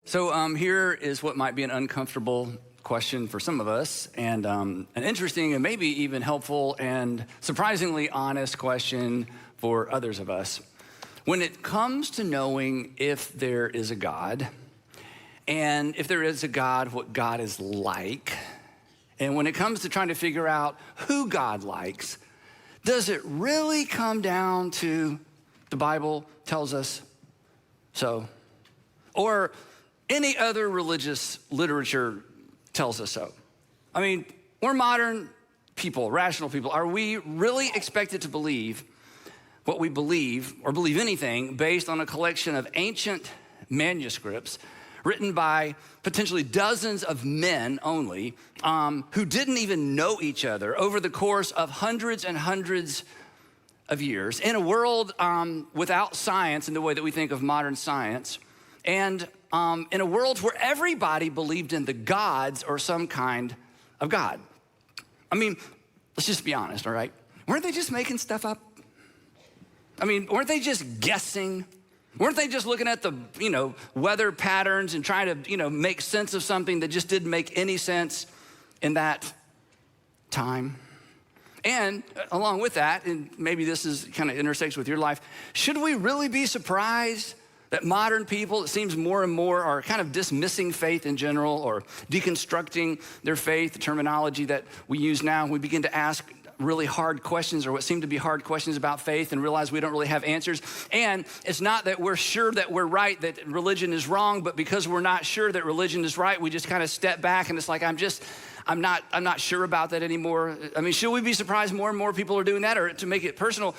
Here is what might be an uncomfortable question for some of us, and an interesting and maybe even helpful and surprisingly honest question for others of us. When it comes to knowing if there is a God, and if there is a God, what God is like, and when it comes to trying to figure out who God likes, does it really come down to the Bible tells us so? Or any other religious literature tells us so? I mean, we're modern people, rational people. Are we really expected to believe what we believe, or believe anything, based on a collection of ancient manuscripts written by potentially dozens of men only, who didn't even know each other over the course of hundreds and hundreds of years, in a world without science in the way that we think of modern science, and in a world where everybody believed in the gods or some kind of God? I mean, let's just be honest, all right? Weren't they just making stuff up? I mean, weren't they just guessing? Weren't they just looking at the, weather patterns and trying to, make sense of something that just didn't make any sense in that time? And along with that, and maybe this is kind of intersects with your life, should we really be surprised that modern people, it seems more and more, are kind of dismissing faith in general or deconstructing their faith, the terminology that we use now? We begin to ask really hard questions, or what seem to be hard questions about faith, and realize we don't really have answers. And it's not that we're sure that we're right, that religion is wrong, but because we're not sure that religion is right, we just kind of step back and it's like, I'm not sure about that anymore. I mean, should we be surprised more and more people are doing that? Or to make it personal,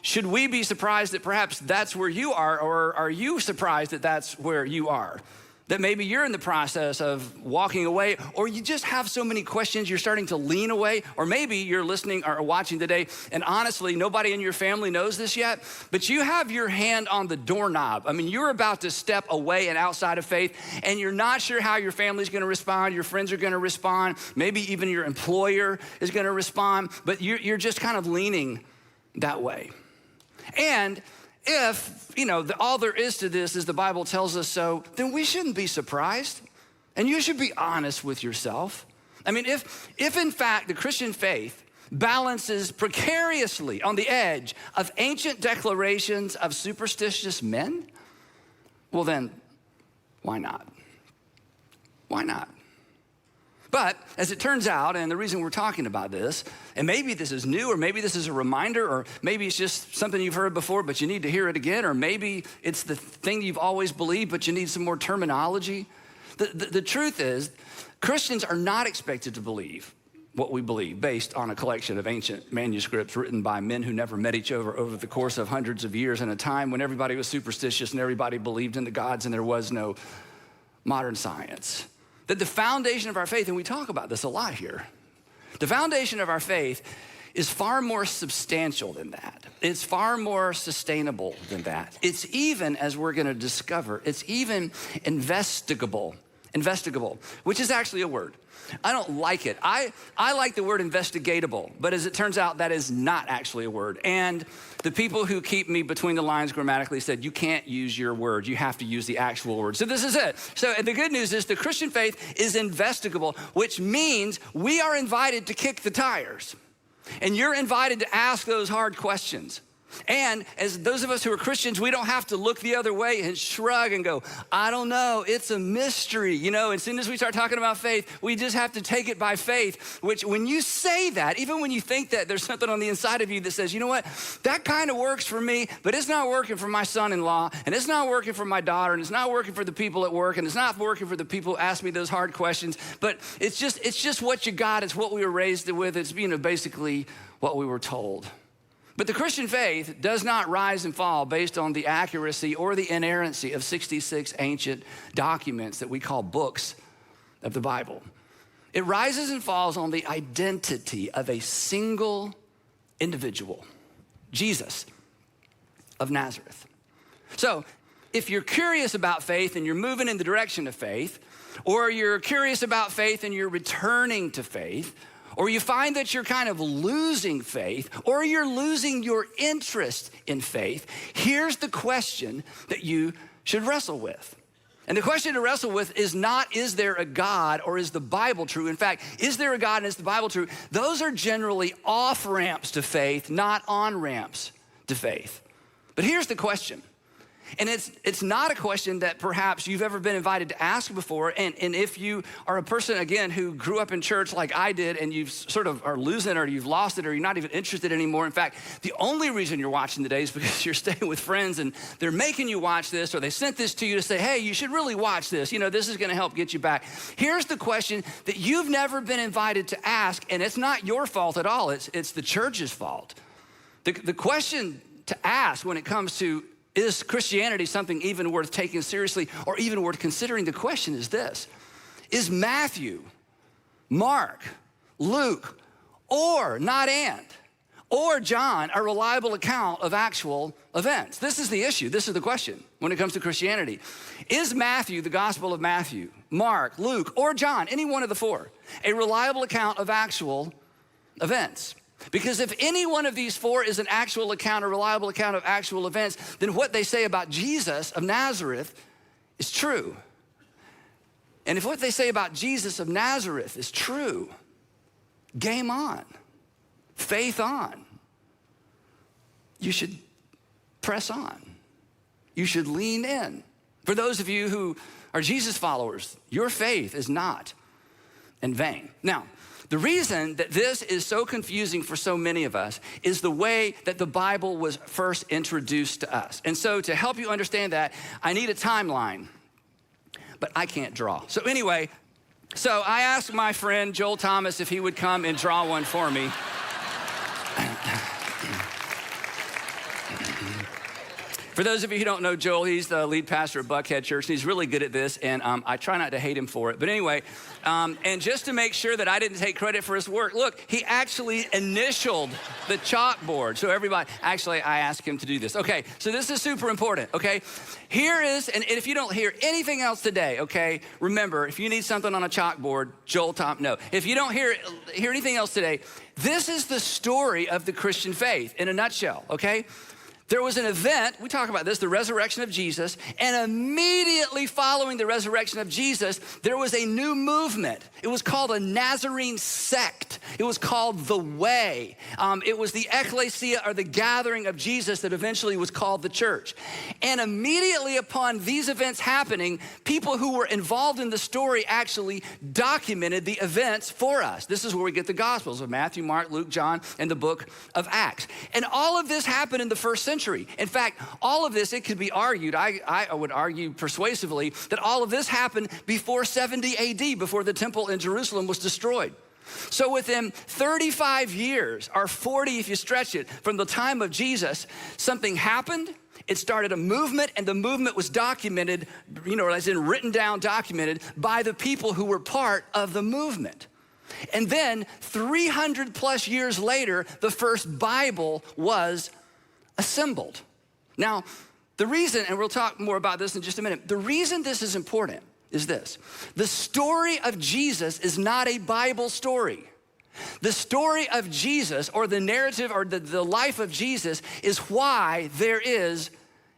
should we be surprised that perhaps that's where you are, or are you surprised that that's where you are? That maybe you're in the process of walking away, or you just have so many questions, you're starting to lean away, or maybe you're listening or watching today, and honestly, nobody in your family knows this yet, but you have your hand on the doorknob. I mean, you're about to step away and outside of faith, and you're not sure how your family's gonna respond, your friends are gonna respond, maybe even your employer is gonna respond, but you're just kind of leaning that way. And if, all there is to this is the Bible tells us so, then we shouldn't be surprised. And you should be honest with yourself. I mean, if in fact the Christian faith balances precariously on the edge of ancient declarations of superstitious men, well then, why not? Why not? But as it turns out, and the reason we're talking about this, and maybe this is new, or maybe this is a reminder, or maybe it's just something you've heard before, but you need to hear it again, or maybe it's the thing you've always believed, but you need some more terminology. The truth is, Christians are not expected to believe what we believe based on a collection of ancient manuscripts written by men who never met each other over the course of hundreds of years in a time when everybody was superstitious and everybody believed in the gods and there was no modern science. That the foundation of our faith, and we talk about this a lot here, the foundation of our faith is far more substantial than that. It's far more sustainable than that. It's even, as we're gonna discover, it's even investigable, which is actually a word. I don't like it. I like the word investigatable, but as it turns out, that is not actually a word. And the people who keep me between the lines grammatically said, you can't use your word, you have to use the actual word. So this is it. So the good news is the Christian faith is investigable, which means we are invited to kick the tires. And you're invited to ask those hard questions. And as those of us who are Christians, we don't have to look the other way and shrug and go, I don't know, it's a mystery. As soon as we start talking about faith, we just have to take it by faith, which when you say that, even when you think that there's something on the inside of you that says, you know what, that kind of works for me, but it's not working for my son-in-law, and it's not working for my daughter, and it's not working for the people at work, and it's not working for the people who ask me those hard questions, but it's just what you got, it's what we were raised with, it's basically what we were told. But the Christian faith does not rise and fall based on the accuracy or the inerrancy of 66 ancient documents that we call books of the Bible. It rises and falls on the identity of a single individual, Jesus of Nazareth. So if you're curious about faith and you're moving in the direction of faith, or you're curious about faith and you're returning to faith, or you find that you're kind of losing faith, or you're losing your interest in faith, here's the question that you should wrestle with. And the question to wrestle with is not, is there a God or is the Bible true? In fact, is there a God and is the Bible true? Those are generally off-ramps to faith, not on-ramps to faith. But here's the question. And it's not a question that perhaps you've ever been invited to ask before. And if you are a person, again, who grew up in church like I did, and you've sort of are losing it or you've lost it or you're not even interested anymore. In fact, the only reason you're watching today is because you're staying with friends and they're making you watch this, or they sent this to you to say, hey, you should really watch this. You know, this is gonna help get you back. Here's the question that you've never been invited to ask, and it's not your fault at all. It's the church's fault. The question to ask when it comes to, is Christianity something even worth taking seriously or even worth considering? The question is this: is Matthew, Mark, Luke, or or John a reliable account of actual events? This is the issue. This is the question when it comes to Christianity. Is Matthew, the Gospel of Matthew, Mark, Luke, or John, any one of the four, a reliable account of actual events? Because if any one of these four is an actual account, a reliable account of actual events, then what they say about Jesus of Nazareth is true. And if what they say about Jesus of Nazareth is true, game on, faith on. You should press on. You should lean in. For those of you who are Jesus followers, your faith is not in vain. Now, the reason that this is so confusing for so many of us is the way that the Bible was first introduced to us. And so to help you understand that, I need a timeline, but I can't draw. So anyway, I asked my friend Joel Thomas if he would come and draw one for me. For those of you who don't know Joel, he's the lead pastor at Buckhead Church, and he's really good at this, and I try not to hate him for it. But anyway, and just to make sure that I didn't take credit for his work, look, he actually initialed the chalkboard. So everybody, actually, I asked him to do this. Okay, so this is super important, okay? Here is, and if you don't hear anything else today, okay, remember, if you need something on a chalkboard, Joel Thomas, no. If you don't hear anything else today, this is the story of the Christian faith in a nutshell, okay? There was an event, we talk about this, the resurrection of Jesus, and immediately following the resurrection of Jesus, there was a new movement. It was called a Nazarene sect. It was called the Way. It was the ecclesia, or the gathering of Jesus, that eventually was called the church. And immediately upon these events happening, people who were involved in the story actually documented the events for us. This is where we get the Gospels of Matthew, Mark, Luke, John, and the book of Acts. And all of this happened in the first century. In fact, all of this, it could be argued, I would argue persuasively, that all of this happened before 70 AD, before the temple in Jerusalem was destroyed. So within 35 years, or 40 if you stretch it, from the time of Jesus, something happened. It started a movement, and the movement was documented, as in written down, documented by the people who were part of the movement. And then 300 plus years later, the first Bible was assembled. Now, the reason, and we'll talk more about this in just a minute, the reason this is important is this: the story of Jesus is not a Bible story. The story of Jesus, or the narrative, or the life of Jesus, is why there is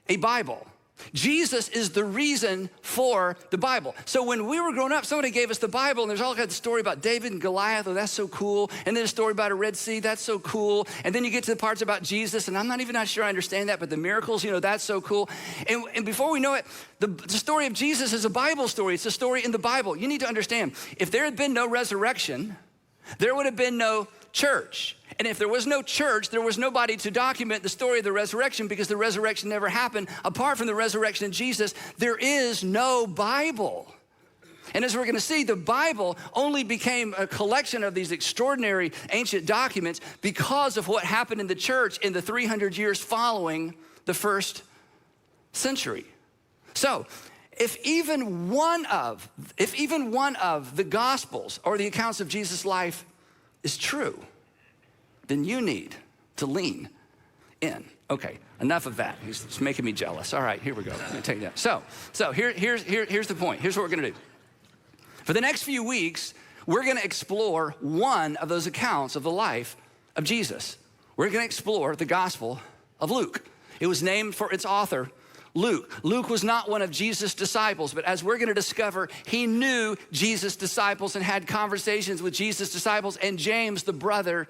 a Bible. Jesus is the reason for the Bible. So when we were growing up, somebody gave us the Bible, and there's all kinds of story about David and Goliath. Oh, that's so cool. And then a story about a Red Sea. That's so cool. And then you get to the parts about Jesus, and I'm not sure I understand that, but the miracles, that's so cool. And before we know it, the story of Jesus is a Bible story. It's a story in the Bible. You need to understand, if there had been no resurrection, there would have been no church. And if there was no church, there was nobody to document the story of the resurrection, because the resurrection never happened. Apart from the resurrection of Jesus, there is no Bible. And as we're gonna see, the Bible only became a collection of these extraordinary ancient documents because of what happened in the church in the 300 years following the first century. So, if even one of the Gospels or the accounts of Jesus' life is true, then you need to lean in. Okay, enough of that. It's making me jealous. All right, here we go. I'm gonna take that. So here's the point. Here's what we're gonna do. For the next few weeks, we're gonna explore one of those accounts of the life of Jesus. We're gonna explore the Gospel of Luke. It was named for its author, Luke was not one of Jesus' disciples, but as we're going to discover, he knew Jesus' disciples and had conversations with Jesus' disciples, and James, the brother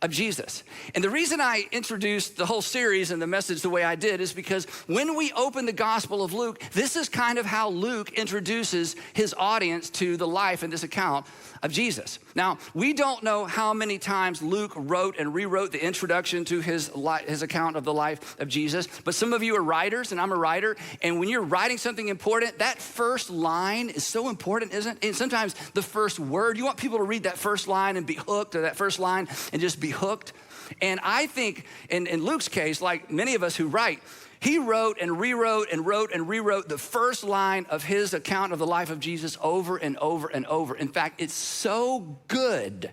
of Jesus. And the reason I introduced the whole series and the message the way I did is because when we open the Gospel of Luke, this is kind of how Luke introduces his audience to the life in this account of Jesus. Now, we don't know how many times Luke wrote and rewrote the introduction to his account of the life of Jesus, but some of you are writers, and I'm a writer, and when you're writing something important, that first line is so important, isn't it? And sometimes the first word, you want people to read that first line and be hooked, or that first line and just be hooked. And I think in Luke's case, like many of us who write, he wrote and rewrote and wrote and rewrote the first line of his account of the life of Jesus over and over and over. In fact, it's so good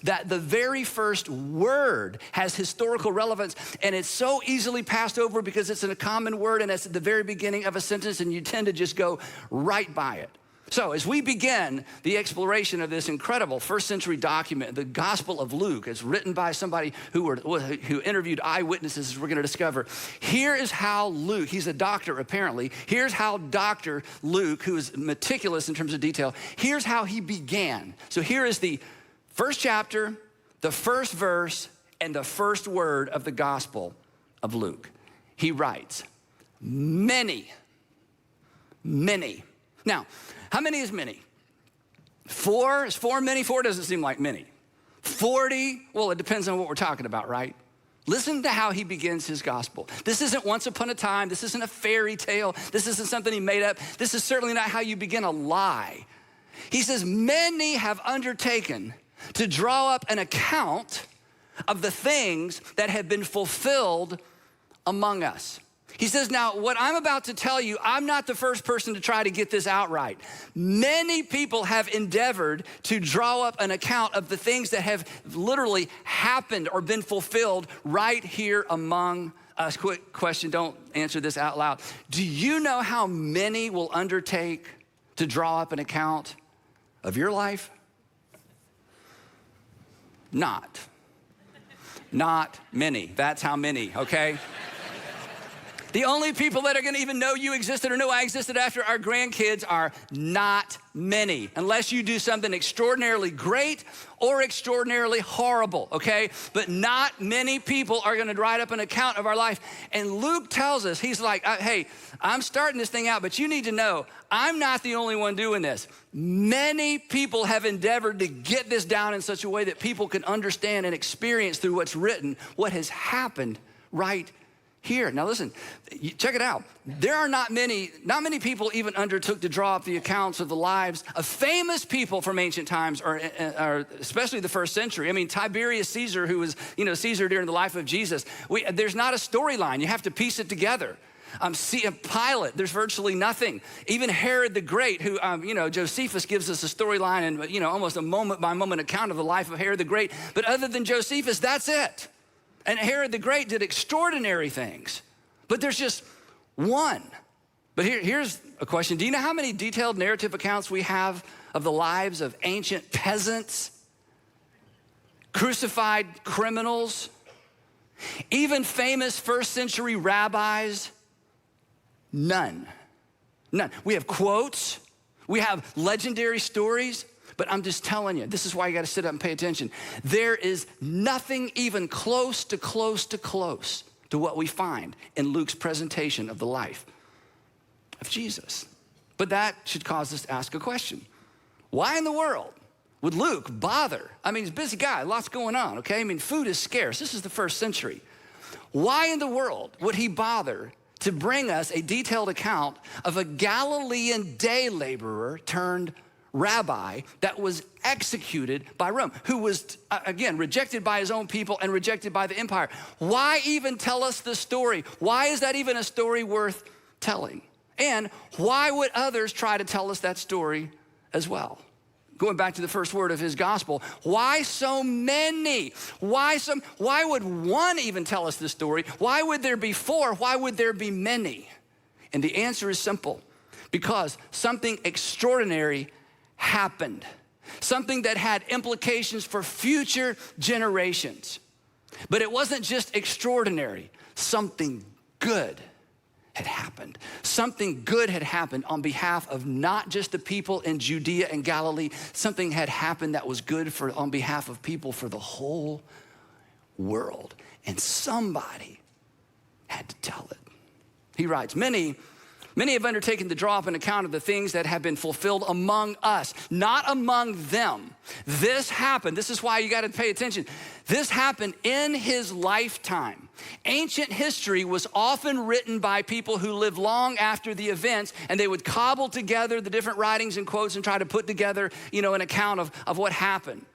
that the very first word has historical relevance, and it's so easily passed over because it's in a common word and it's at the very beginning of a sentence, and you tend to just go right by it. So as we begin the exploration of this incredible first century document, the Gospel of Luke, it's written by somebody who interviewed eyewitnesses, as we're going to discover. Here is how Luke, he's a doctor apparently, here's how Dr. Luke, who is meticulous in terms of detail, here's how he began. So here is the first chapter, the first verse, and the first word of the Gospel of Luke. He writes, many. Now, how many is many? 4? Is 4 many? 4 doesn't seem like many. 40? Well, it depends on what we're talking about, right? Listen to how he begins his gospel. This isn't once upon a time. This isn't a fairy tale. This isn't something he made up. This is certainly not how you begin a lie. He says, many have undertaken to draw up an account of the things that have been fulfilled among us. He says, now, what I'm about to tell you, I'm not the first person to try to get this out right. Many people have endeavored to draw up an account of the things that have literally happened or been fulfilled right here among us. Quick question, don't answer this out loud. Do you know how many will undertake to draw up an account of your life? Not many. That's how many, okay? The only people that are gonna even know you existed or know I existed after our grandkids are not many, unless you do something extraordinarily great or extraordinarily horrible, okay? But not many people are gonna write up an account of our life. And Luke tells us, he's like, hey, I'm starting this thing out, but you need to know, I'm not the only one doing this. Many people have endeavored to get this down in such a way that people can understand and experience through what's written, what has happened right here. Now listen, check it out. There are not many people even undertook to draw up the accounts of the lives of famous people from ancient times, or especially the first century. I mean, Tiberius Caesar, who was, Caesar during the life of Jesus. There's not a storyline. You have to piece it together. Pilate, there's virtually nothing. Even Herod the Great, who, Josephus gives us a storyline and, almost a moment by moment account of the life of Herod the Great. But other than Josephus, that's it. And Herod the Great did extraordinary things, but there's just one. But here's a question. Do you know how many detailed narrative accounts we have of the lives of ancient peasants, crucified criminals, even famous first century rabbis? None. We have quotes, we have legendary stories, but I'm just telling you, this is why you gotta sit up and pay attention. There is nothing even close to what we find in Luke's presentation of the life of Jesus. But that should cause us to ask a question. Why in the world would Luke bother? I mean, he's a busy guy, lots going on, okay? I mean, food is scarce. This is the first century. Why in the world would he bother to bring us a detailed account of a Galilean day laborer turned rabbi that was executed by Rome, who was, again, rejected by his own people and rejected by the empire? Why even tell us the story? Why is that even a story worth telling? And why would others try to tell us that story as well? Going back to the first word of his gospel, why so many? Why would one even tell us this story? Why would there be 4? Why would there be many? And the answer is simple: because something extraordinary happened. Something that had implications for future generations. But it wasn't just extraordinary. Something good had happened. Something good had happened on behalf of not just the people in Judea and Galilee. Something had happened that was good on behalf of people for the whole world. And somebody had to tell it. He writes, many have undertaken to draw up an account of the things that have been fulfilled among us, not among them. This happened. This is why you got to pay attention. This happened in his lifetime. Ancient history was often written by people who lived long after the events, and they would cobble together the different writings and quotes and try to put together, an account of what happened.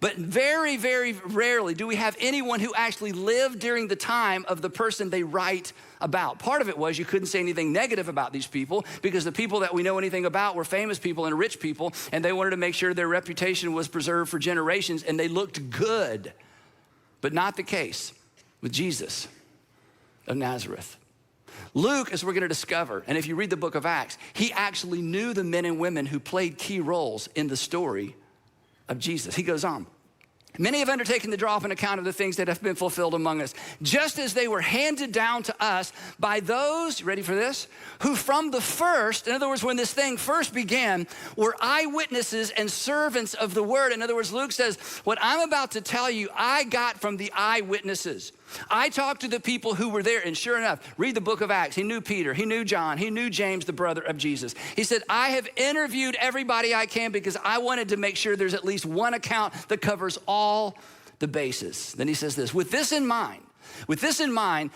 But very, very rarely do we have anyone who actually lived during the time of the person they write about. Part of it was you couldn't say anything negative about these people because the people that we know anything about were famous people and rich people, and they wanted to make sure their reputation was preserved for generations and they looked good. But not the case with Jesus of Nazareth. Luke, as we're going to discover, and if you read the book of Acts, he actually knew the men and women who played key roles in the story of Jesus. He goes on. Many have undertaken to draw up an account of the things that have been fulfilled among us, just as they were handed down to us by those, ready for this, who from the first, in other words, when this thing first began, were eyewitnesses and servants of the word. In other words, Luke says, what I'm about to tell you, I got from the eyewitnesses. I talked to the people who were there, and sure enough, read the book of Acts. He knew Peter, he knew John, he knew James, the brother of Jesus. He said, I have interviewed everybody I can because I wanted to make sure there's at least one account that covers all the bases. Then he says this, with this in mind,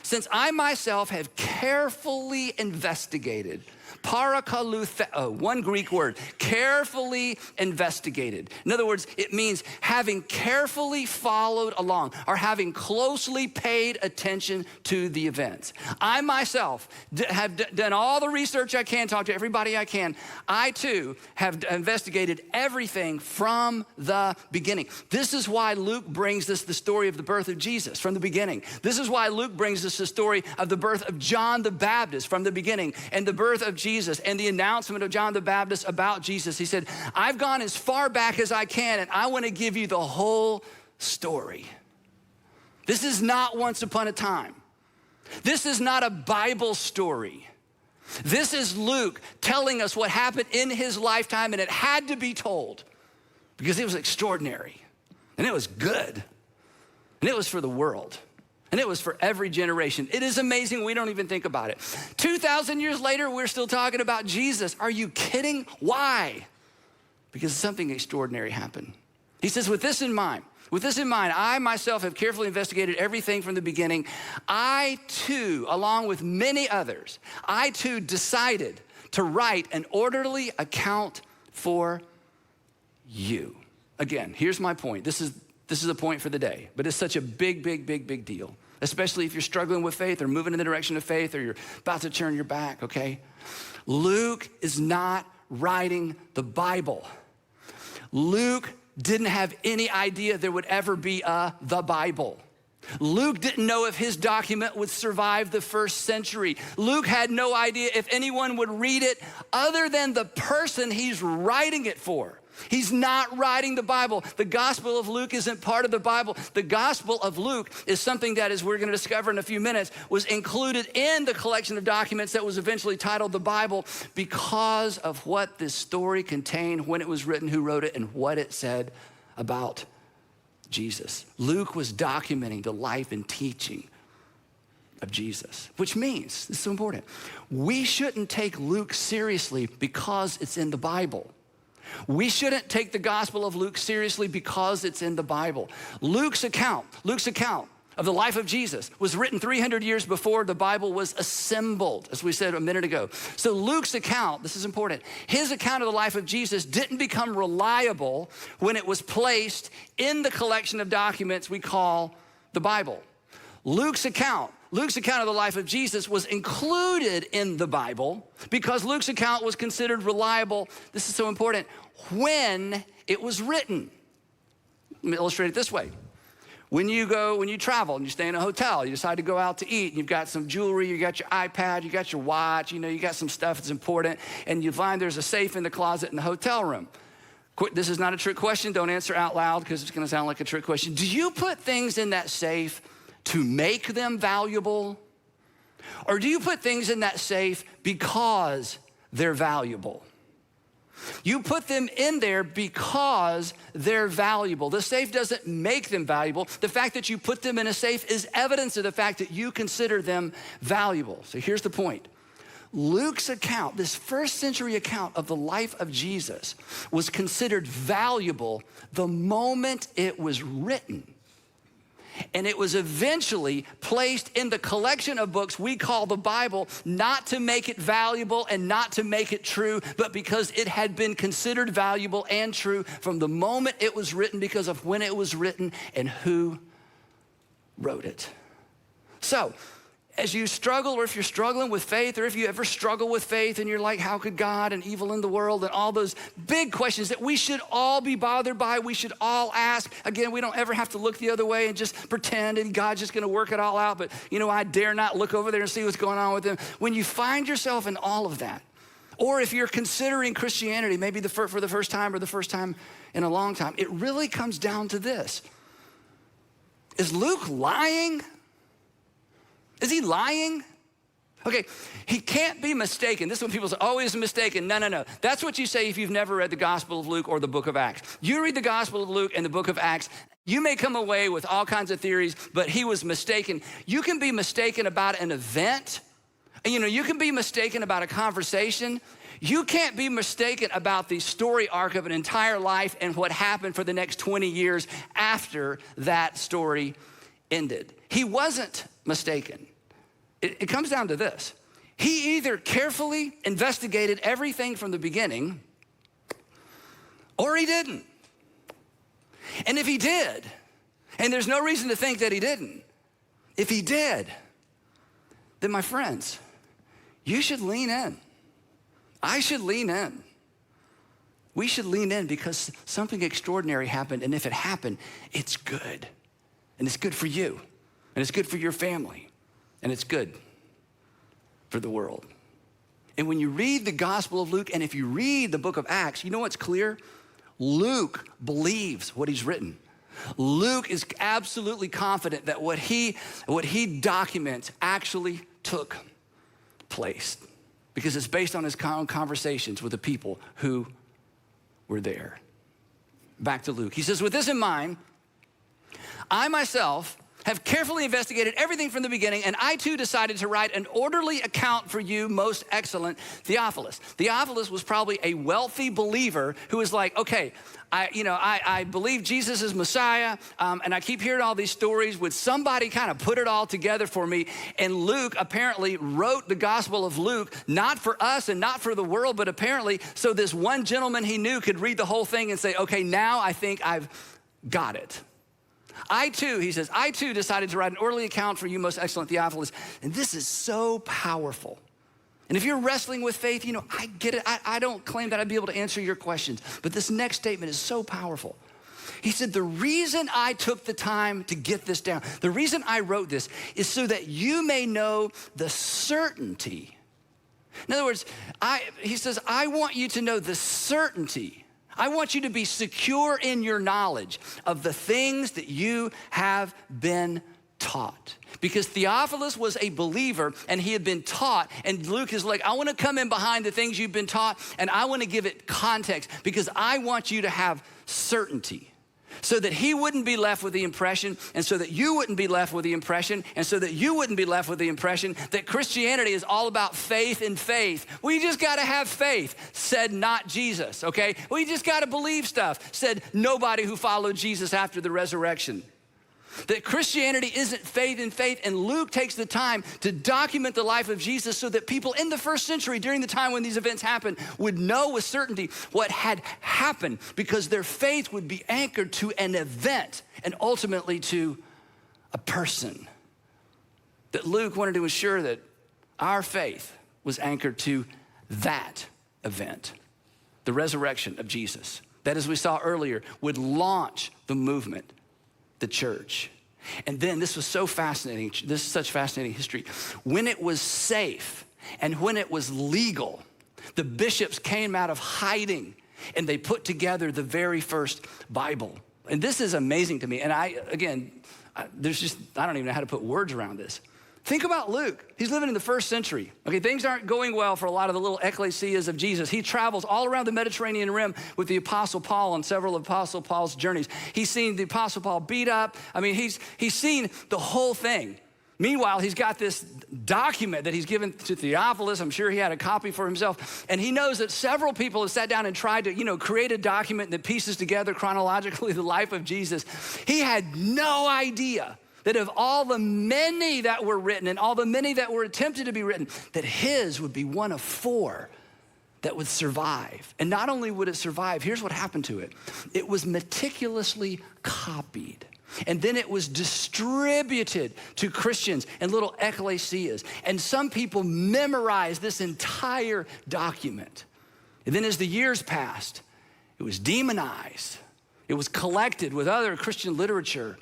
since I myself have carefully investigated, parakalutheo, one Greek word, carefully investigated. In other words, it means having carefully followed along or having closely paid attention to the events. I myself have done all the research I can, talked to everybody I can. I too have investigated everything from the beginning. This is why Luke brings us the story of the birth of Jesus from the beginning. This is why Luke brings us the story of the birth of John the Baptist from the beginning and the birth of Jesus and the announcement of John the Baptist about Jesus. He said, I've gone as far back as I can and I want to give you the whole story. This is not once upon a time. This is not a Bible story. This is Luke telling us what happened in his lifetime, and it had to be told because it was extraordinary and it was good and it was for the world. And it was for every generation. It is amazing. We don't even think about it. 2,000 years later, we're still talking about Jesus. Are you kidding? Why? Because something extraordinary happened. He says, with this in mind, I myself have carefully investigated everything from the beginning. I too, along with many others, decided to write an orderly account for you. Again, here's my point. This is a point for the day, but it's such a big deal, especially if you're struggling with faith or moving in the direction of faith or you're about to turn your back, okay? Luke is not writing the Bible. Luke didn't have any idea there would ever be the Bible. Luke didn't know if his document would survive the first century. Luke had no idea if anyone would read it other than the person he's writing it for. He's not writing the Bible. The Gospel of Luke isn't part of the Bible. The Gospel of Luke is something that, as we're going to discover in a few minutes, was included in the collection of documents that was eventually titled the Bible because of what this story contained, when it was written, who wrote it, and what it said about Jesus. Luke was documenting the life and teaching of Jesus, which means, this is so important, we shouldn't take Luke seriously because it's in the Bible. We shouldn't take the Gospel of Luke seriously because it's in the Bible. Luke's account of the life of Jesus was written 300 years before the Bible was assembled, as we said a minute ago. So Luke's account, this is important, his account of the life of Jesus didn't become reliable when it was placed in the collection of documents we call the Bible. Luke's account of the life of Jesus was included in the Bible because Luke's account was considered reliable, this is so important, when it was written. Let me illustrate it this way. When you travel and you stay in a hotel, you decide to go out to eat, and you've got some jewelry, you got your iPad, you got your watch, you got some stuff that's important, and you find there's a safe in the closet in the hotel room. This is not a trick question. Don't answer out loud because it's going to sound like a trick question. Do you put things in that safe to make them valuable Or do you put things in that safe because they're valuable? You put them in there because they're valuable. The safe doesn't make them valuable. The fact that you put them in a safe is evidence of the fact that you consider them valuable. So here's the point. Luke's account, this first century account of the life of Jesus, was considered valuable the moment it was written. And it was eventually placed in the collection of books we call the Bible, not to make it valuable and not to make it true, but because it had been considered valuable and true from the moment it was written, because of when it was written and who wrote it. So, as you struggle, or if you're struggling with faith, or if you ever struggle with faith and you're like, how could God and evil in the world and all those big questions that we should all be bothered by, we should all ask. Again, we don't ever have to look the other way and just pretend and God's just gonna work it all out, but I dare not look over there and see what's going on with them. When you find yourself in all of that, or if you're considering Christianity, maybe for the first time or the first time in a long time, it really comes down to this. Is Luke lying? Is he lying? Okay, he can't be mistaken. This is when people say, oh, he's mistaken. No. That's what you say if you've never read the Gospel of Luke or the book of Acts. You read the Gospel of Luke and the book of Acts, you may come away with all kinds of theories, but he was mistaken. You can be mistaken about an event. You can be mistaken about a conversation. You can't be mistaken about the story arc of an entire life and what happened for the next 20 years after that story ended. He wasn't mistaken. It comes down to this. He either carefully investigated everything from the beginning, or he didn't. And if he did, and there's no reason to think that he didn't, if he did, then my friends, you should lean in. I should lean in. We should lean in because something extraordinary happened, and if it happened, it's good. And it's good for you, and it's good for your family, and it's good for the world. And when you read the Gospel of Luke, and if you read the book of Acts, you know what's clear? Luke believes what he's written. Luke is absolutely confident that what he documents actually took place because it's based on his conversations with the people who were there. Back to Luke. He says, with this in mind, I myself have carefully investigated everything from the beginning, and I too decided to write an orderly account for you, most excellent Theophilus. Theophilus was probably a wealthy believer who was like, okay, I believe Jesus is Messiah, and I keep hearing all these stories. Would somebody kind of put it all together for me? And Luke apparently wrote the Gospel of Luke, not for us and not for the world, but apparently so this one gentleman he knew could read the whole thing and say, okay, now I think I've got it. He says, I too decided to write an orderly account for you, most excellent Theophilus. And this is so powerful. And if you're wrestling with faith, I get it. I don't claim that I'd be able to answer your questions, but this next statement is so powerful. He said, the reason I took the time to get this down, the reason I wrote this is so that you may know the certainty. In other words, he says, I want you to know the certainty. I want you to be secure in your knowledge of the things that you have been taught. Because Theophilus was a believer and he had been taught, and Luke is like, I want to come in behind the things you've been taught and I want to give it context because I want you to have certainty. So that he wouldn't be left with the impression, and so that you wouldn't be left with the impression, and so that you wouldn't be left with the impression that Christianity is all about faith and faith. We just gotta have faith, said not Jesus, okay? We just gotta believe stuff, said nobody who followed Jesus after the resurrection. That Christianity isn't faith and faith, and Luke takes the time to document the life of Jesus so that people in the first century, during the time when these events happened, would know with certainty what had happened because their faith would be anchored to an event and ultimately to a person. That Luke wanted to ensure that our faith was anchored to that event, the resurrection of Jesus. That, as we saw earlier, would launch the movement, the church. And then this was so fascinating. This is such fascinating history. When it was safe and when it was legal, the bishops came out of hiding and they put together the very first Bible. And this is amazing to me. And I don't even know how to put words around this. Think about Luke. He's living in the first century. Okay, things aren't going well for a lot of the little ecclesias of Jesus. He travels all around the Mediterranean rim with the Apostle Paul on several of Apostle Paul's journeys. He's seen the Apostle Paul beat up. I mean, he's seen the whole thing. Meanwhile, he's got this document that he's given to Theophilus. I'm sure he had a copy for himself. And he knows that several people have sat down and tried to, create a document that pieces together chronologically the life of Jesus. He had no idea that of all the many that were written and all the many that were attempted to be written, that his would be one of 4 that would survive. And not only would it survive, here's what happened to it. It was meticulously copied. And then it was distributed to Christians and little ecclesias. And some people memorized this entire document. And then as the years passed, it was demonized. It was collected with other Christian literature,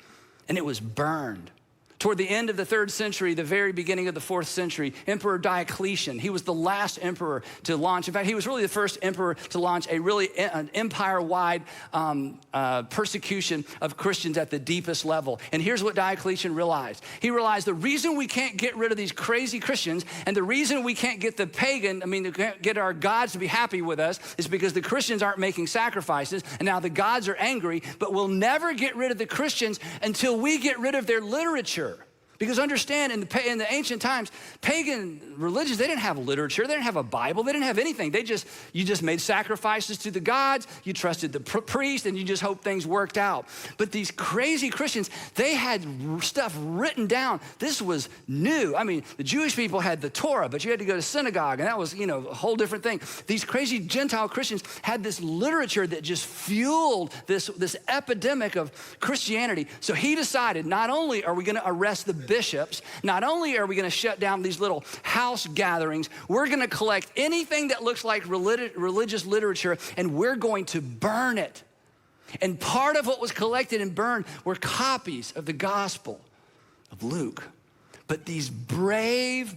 and it was burned. Toward the end of the 3rd century, the very beginning of the 4th century, Emperor Diocletian, he was the last emperor to launch. In fact, he was really the first emperor to launch an empire-wide persecution of Christians at the deepest level. And here's what Diocletian realized. He realized the reason we can't get rid of these crazy Christians and the reason we can't get get our gods to be happy with us is because the Christians aren't making sacrifices, and now the gods are angry, but we'll never get rid of the Christians until we get rid of their literature. Because understand, in the ancient times, pagan religions, they didn't have literature, they didn't have a Bible, they didn't have anything. You just made sacrifices to the gods, you trusted the priest, and you just hoped things worked out. But these crazy Christians, they had stuff written down. This was new. I mean, the Jewish people had the Torah, but you had to go to synagogue, and that was, a whole different thing. These crazy Gentile Christians had this literature that just fueled this epidemic of Christianity. So he decided, not only are we gonna arrest the bishops, not only are we gonna shut down these little house gatherings, we're gonna collect anything that looks like religious literature and we're going to burn it. And part of what was collected and burned were copies of the Gospel of Luke. But these brave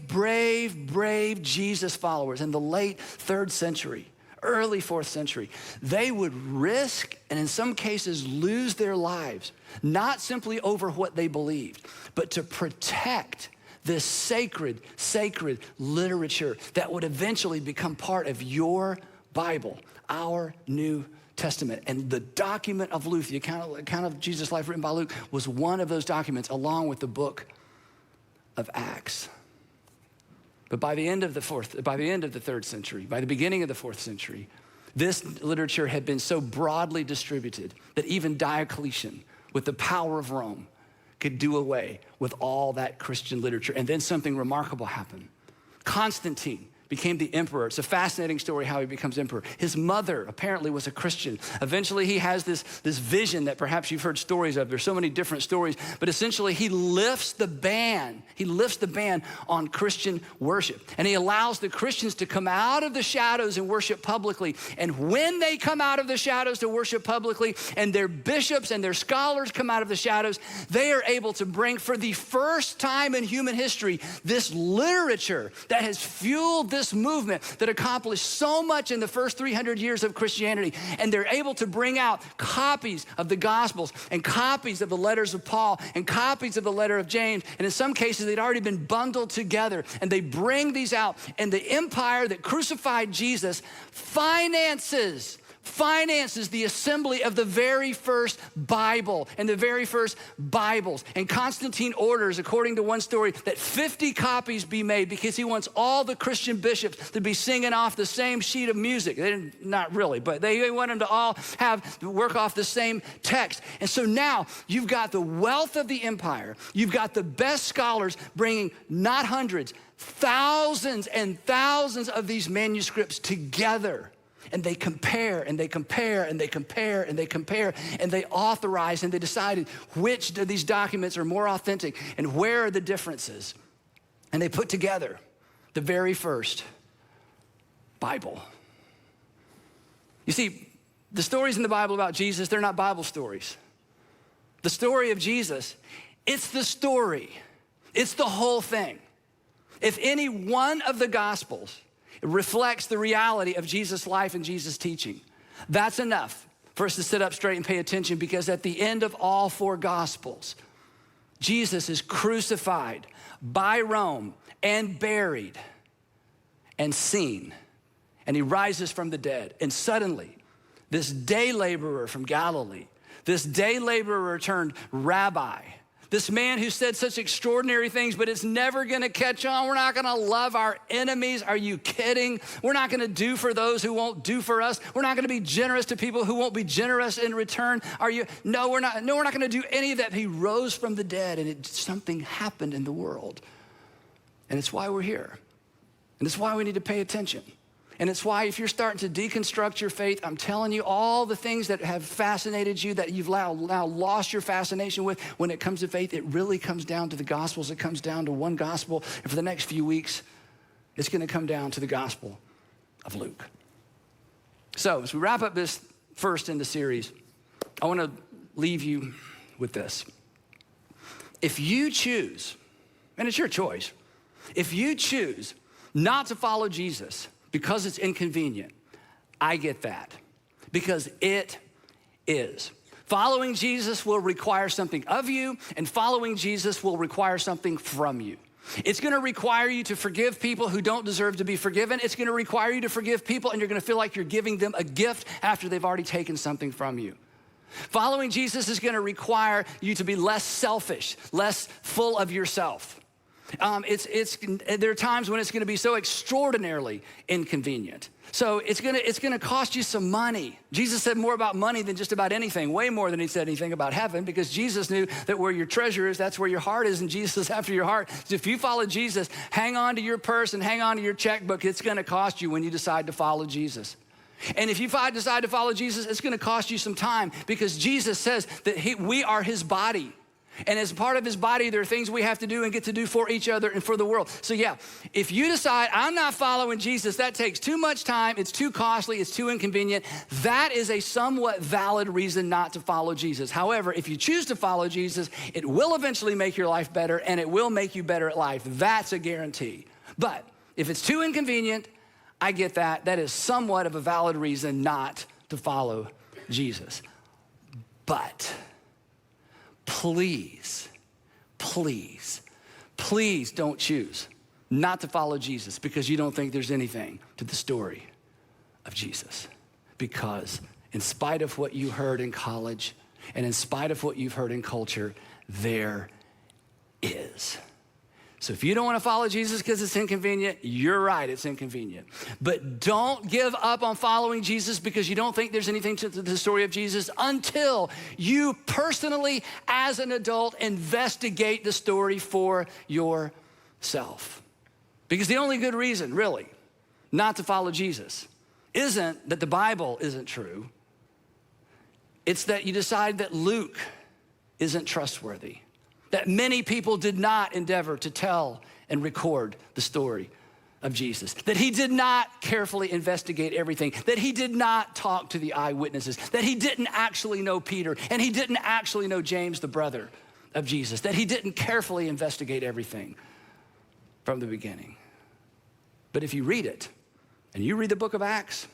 Jesus followers in the late 3rd century, early 4th century, they would risk and in some cases lose their lives, not simply over what they believed, but to protect this sacred literature that would eventually become part of your Bible, our New Testament. And the document of Luke, the account of Jesus' life written by Luke, was one of those documents along with the book of Acts. But by the end of the 3rd century, by the beginning of the 4th century, this literature had been so broadly distributed that even Diocletian, with the power of Rome, could do away with all that Christian literature. And then something remarkable happened. Constantine became the emperor. It's a fascinating story how he becomes emperor. His mother apparently was a Christian. Eventually he has this vision that perhaps you've heard stories of. There's so many different stories, but essentially he lifts the ban. He lifts the ban on Christian worship. And he allows the Christians to come out of the shadows and worship publicly. And when they come out of the shadows to worship publicly and their bishops and their scholars come out of the shadows, they are able to bring for the first time in human history this literature that has fueled this movement that accomplished so much in the first 300 years of Christianity. And they're able to bring out copies of the Gospels and copies of the letters of Paul and copies of the letter of James. And in some cases, they'd already been bundled together. And they bring these out. And the empire that crucified Jesus finances the assembly of the very first Bible and the very first Bibles. And Constantine orders, according to one story, that 50 copies be made because he wants all the Christian bishops to be singing off the same sheet of music. Not really, but they want them to all work off the same text. And so now you've got the wealth of the empire. You've got the best scholars bringing not hundreds, thousands and thousands of these manuscripts together. And they compare, and they compare, and they compare, and they compare, and they authorize, and they decided which of these documents are more authentic and where are the differences. And they put together the very first Bible. You see, the stories in the Bible about Jesus, they're not Bible stories. The story of Jesus, it's the story. It's the whole thing. If any one of the Gospels it reflects the reality of Jesus' life and Jesus' teaching, that's enough for us to sit up straight and pay attention, because at the end of all 4 Gospels, Jesus is crucified, by Rome and buried and seen. And he rises from the dead. And suddenly, this day laborer from Galilee, this day laborer turned rabbi, this man who said such extraordinary things, but it's never gonna catch on. We're not gonna love our enemies. Are you kidding? We're not gonna do for those who won't do for us. We're not gonna be generous to people who won't be generous in return. No, we're not gonna do any of that. He rose from the dead and something happened in the world. And it's why we're here. And it's why we need to pay attention. And it's why if you're starting to deconstruct your faith, I'm telling you, all the things that have fascinated you that you've now lost your fascination with, when it comes to faith, it really comes down to the Gospels. It comes down to one gospel. And for the next few weeks, it's gonna come down to the Gospel of Luke. So as we wrap up this first in the series, I wanna leave you with this. If you choose, and it's your choice, if you choose not to follow Jesus because it's inconvenient, I get that, because it is. Following Jesus will require something of you, and following Jesus will require something from you. It's gonna require you to forgive people who don't deserve to be forgiven. It's gonna require you to forgive people, and you're gonna feel like you're giving them a gift after they've already taken something from you. Following Jesus is gonna require you to be less selfish, less full of yourself. There are times when it's gonna be so extraordinarily inconvenient. So it's gonna cost you some money. Jesus said more about money than just about anything, way more than he said anything about heaven, because Jesus knew that where your treasure is, that's where your heart is, and Jesus is after your heart. So if you follow Jesus, hang on to your purse and hang on to your checkbook. It's gonna cost you when you decide to follow Jesus. And if you decide to follow Jesus, it's gonna cost you some time, because Jesus says that we are his body. And as part of his body, there are things we have to do and get to do for each other and for the world. So yeah, if you decide, I'm not following Jesus, that takes too much time, it's too costly, it's too inconvenient, that is a somewhat valid reason not to follow Jesus. However, if you choose to follow Jesus, it will eventually make your life better, and it will make you better at life. That's a guarantee. But if it's too inconvenient, I get that. That is somewhat of a valid reason not to follow Jesus. But please, please, please don't choose not to follow Jesus because you don't think there's anything to the story of Jesus. Because in spite of what you heard in college and in spite of what you've heard in culture, there is. So if you don't want to follow Jesus because it's inconvenient, you're right, it's inconvenient. But don't give up on following Jesus because you don't think there's anything to the story of Jesus until you personally, as an adult, investigate the story for yourself. Because the only good reason, really, not to follow Jesus isn't that the Bible isn't true. It's that you decide that Luke isn't trustworthy. That many people did not endeavor to tell and record the story of Jesus. That he did not carefully investigate everything. That he did not talk to the eyewitnesses. That he didn't actually know Peter. And he didn't actually know James, the brother of Jesus. That he didn't carefully investigate everything from the beginning. But if you read it, and you read the book of Acts,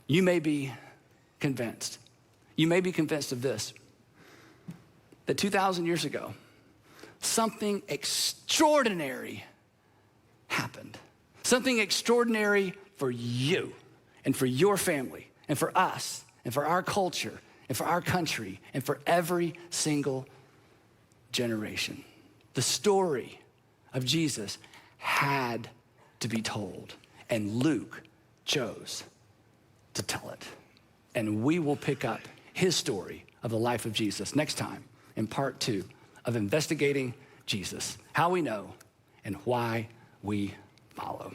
you may be convinced. You may be convinced of this. That 2,000 years ago, something extraordinary happened. Something extraordinary for you and for your family and for us and for our culture and for our country and for every single generation. The story of Jesus had to be told, and Luke chose to tell it. And we will pick up his story of the life of Jesus next time in part 2 of Investigating Jesus, how we know and why we follow.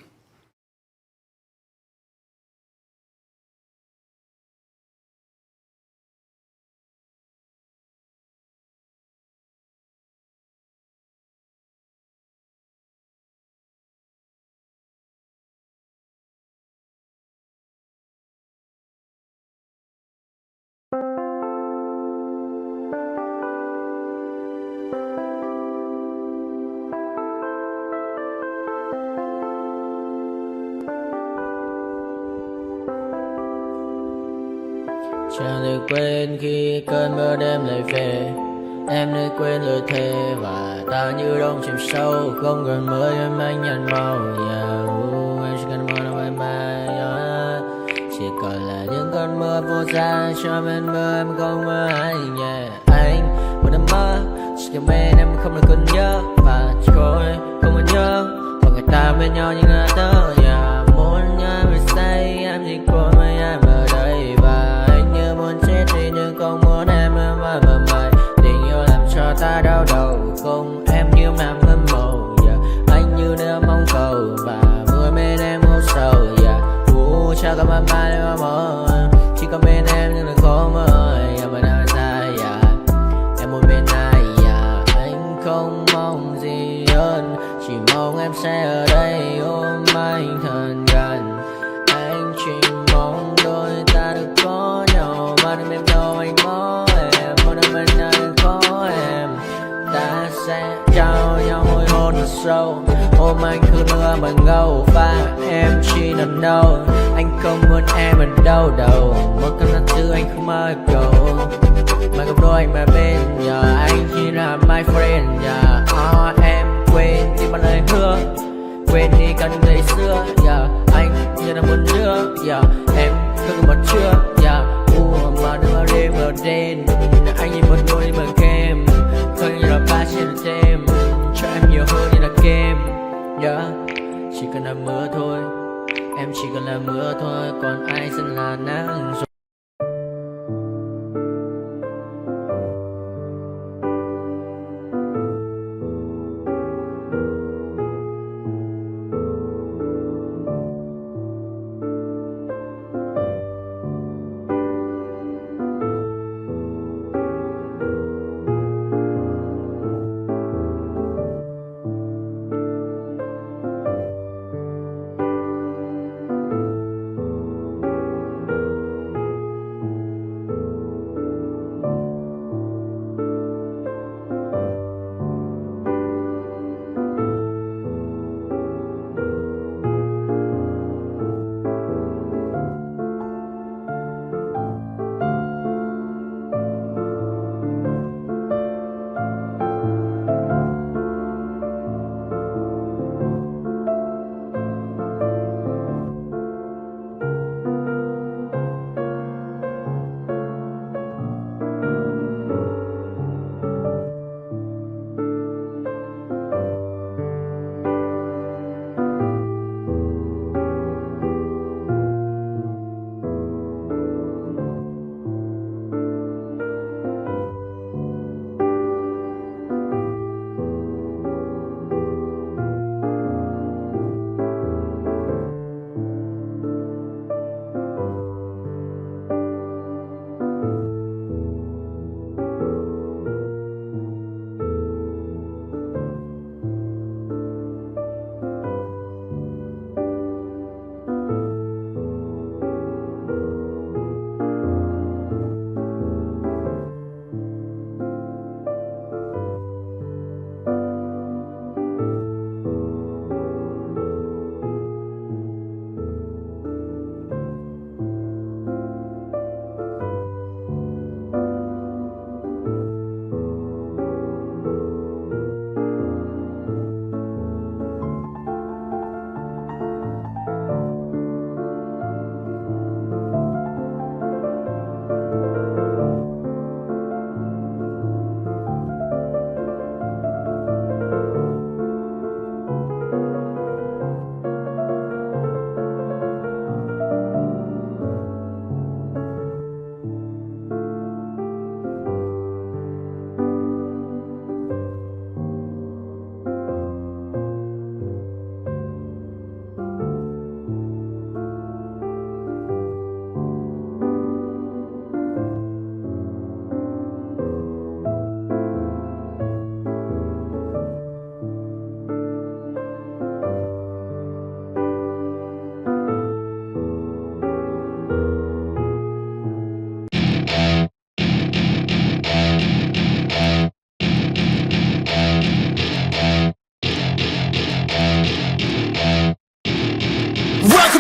Chẳng được quên khi cơn mưa đêm lại về, Em nơi quên lời thề và ta như đông chìm sâu, không gần mới em anh nhận màu. Em chỉ cần mơ đâu em bay, chỉ còn là những cơn mưa vô giá cho bên mơ em không mơ anh. Anh một đêm mơ chỉ cần bên em không được cần nhớ và chỉ thôi không còn nhớ và người ta bên nhau như ngã tớ. Muốn nhớ về say em chỉ có mấy em ở đây và anh như muốn chết đi nhưng không muốn em mãi mãi. Tình yêu làm cho ta đau đầu, không em như mà mơ mộng. Anh như đêm mong cầu và mưa bên em ngủ sầu. Chắc có mà mai em mơ, chỉ có bên em nhưng là khó mơ. Em ở đâu xa, em một bên ai. Anh không mong gì hơn, chỉ mong em sẽ ở đây ôm anh thật gần. Anh chỉ mong đôi ta được có nhau, mà đừng em đâu anh có em, một đêm bên anh có em. Ta sẽ trao nhau môi hôn thật sâu, ôm anh cứ nữa bằng ngâu và em chỉ nằm đâu. Anh không muốn em ở đâu đâu, một cơn gió thứ anh không mơ cầu, mà gặp đôi anh mà bên nhờ anh chỉ là my friend. Em quên đi bao lời hứa, quên đi cần ngày xưa. Anh như là muốn nước, em không còn chưa. Mà đừng đêm ở đêm, anh nhìn một đôi bằng kem, không như là ba trên đêm, cho em nhiều hơn như là kem. Chỉ cần là mưa thôi, em chỉ cần là mưa thôi, còn ai sẽ là nắng rồi.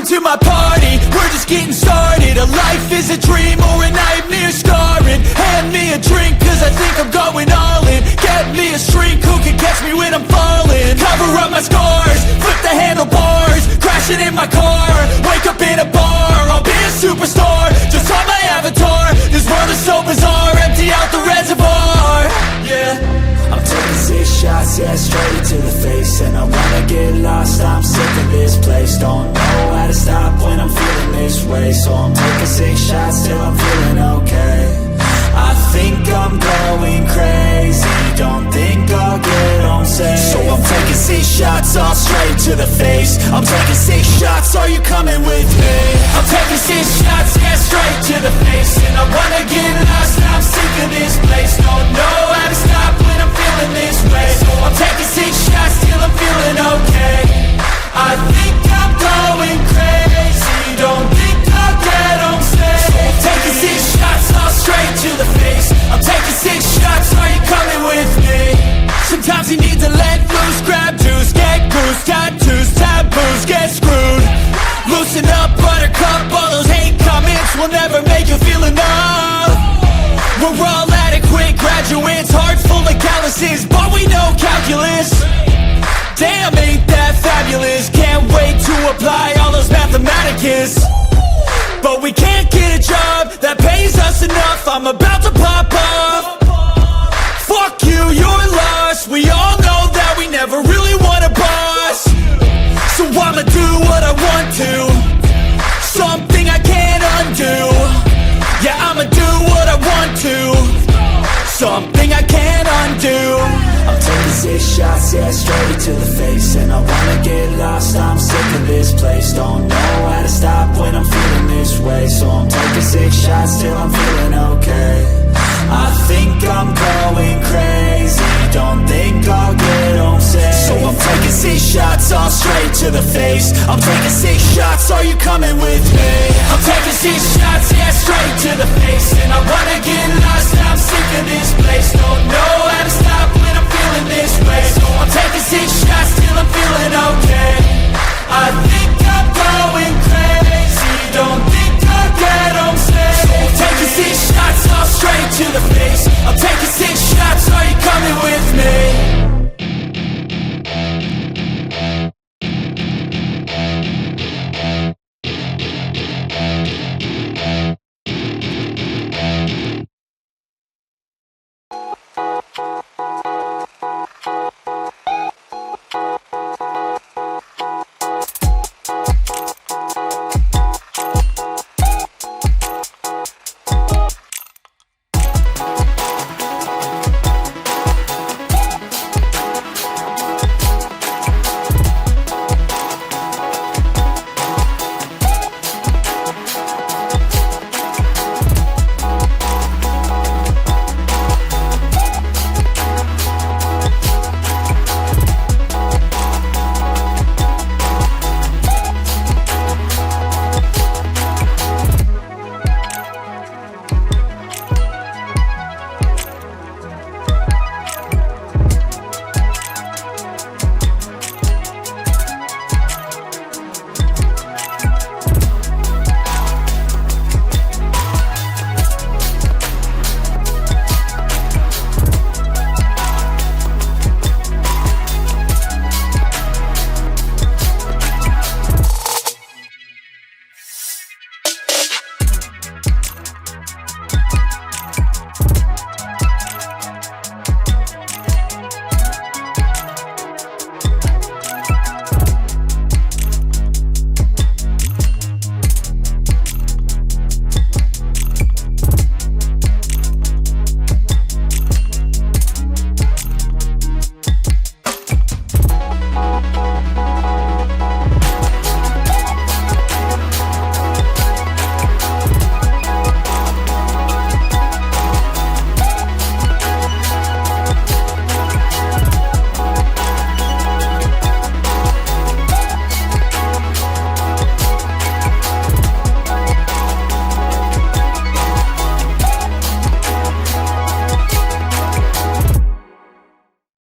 to my party, we're just getting started. A life is a dream or a nightmare scarring. Hand me a drink cause I think I'm going all in. my scars, flip the handlebars, crashing in my car, wake up in a bar, I'll be a superstar, just on my avatar. This world is so bizarre, empty out the reservoir. Yeah, I'm taking 6 shots, yeah, straight to the face. And I wanna get lost, I'm sick of this place. Don't know how to stop when I'm feeling this way. So I'm taking 6 shots till I'm feeling okay. I think I'm going crazy, don't think I'll get home safe. So I'm taking 6 shots, all straight to the face. I'm taking 6 shots, are you coming with me? I'm taking 6 shots, yeah, straight to the face. And I wanna get lost, I'm sick of this place. Don't know how to stop when I'm feeling this way. So I'm taking 6 shots till I'm feeling okay. I think I'm going crazy, don't think I'll get home safe. So I'm taking 6 shots, all straight to the face. I'm taking 6 shots, are you coming with me? Sometimes you need to let loose, grab juice, get goose, tattoos, taboos, get screwed. Loosen up, buttercup, all those hate comments will never make you feel enough. We're all adequate graduates, heart full of calluses, but we know calculus. Damn, ain't that fabulous, can't wait to apply all those mathematicus. But we can't get a job that pays us enough, I'm about to pop off. Fuck you, you're lost, we all know that we never really want a boss. So I'ma do what I want to, something I can't undo. Yeah, I'ma do what I want to, something I can't undo. I'm taking 6 shots, yeah, straight to the face. And I wanna get lost, I'm sick of this place. Don't know how to stop when I'm feeling this way. So I'm taking 6 shots till I'm feeling okay. I think I'm going crazy, don't think I'll get home safe. So I'm taking 6 shots, all straight to the face. I'm taking 6 shots, are you coming with me? I'm taking 6 shots, yeah, straight to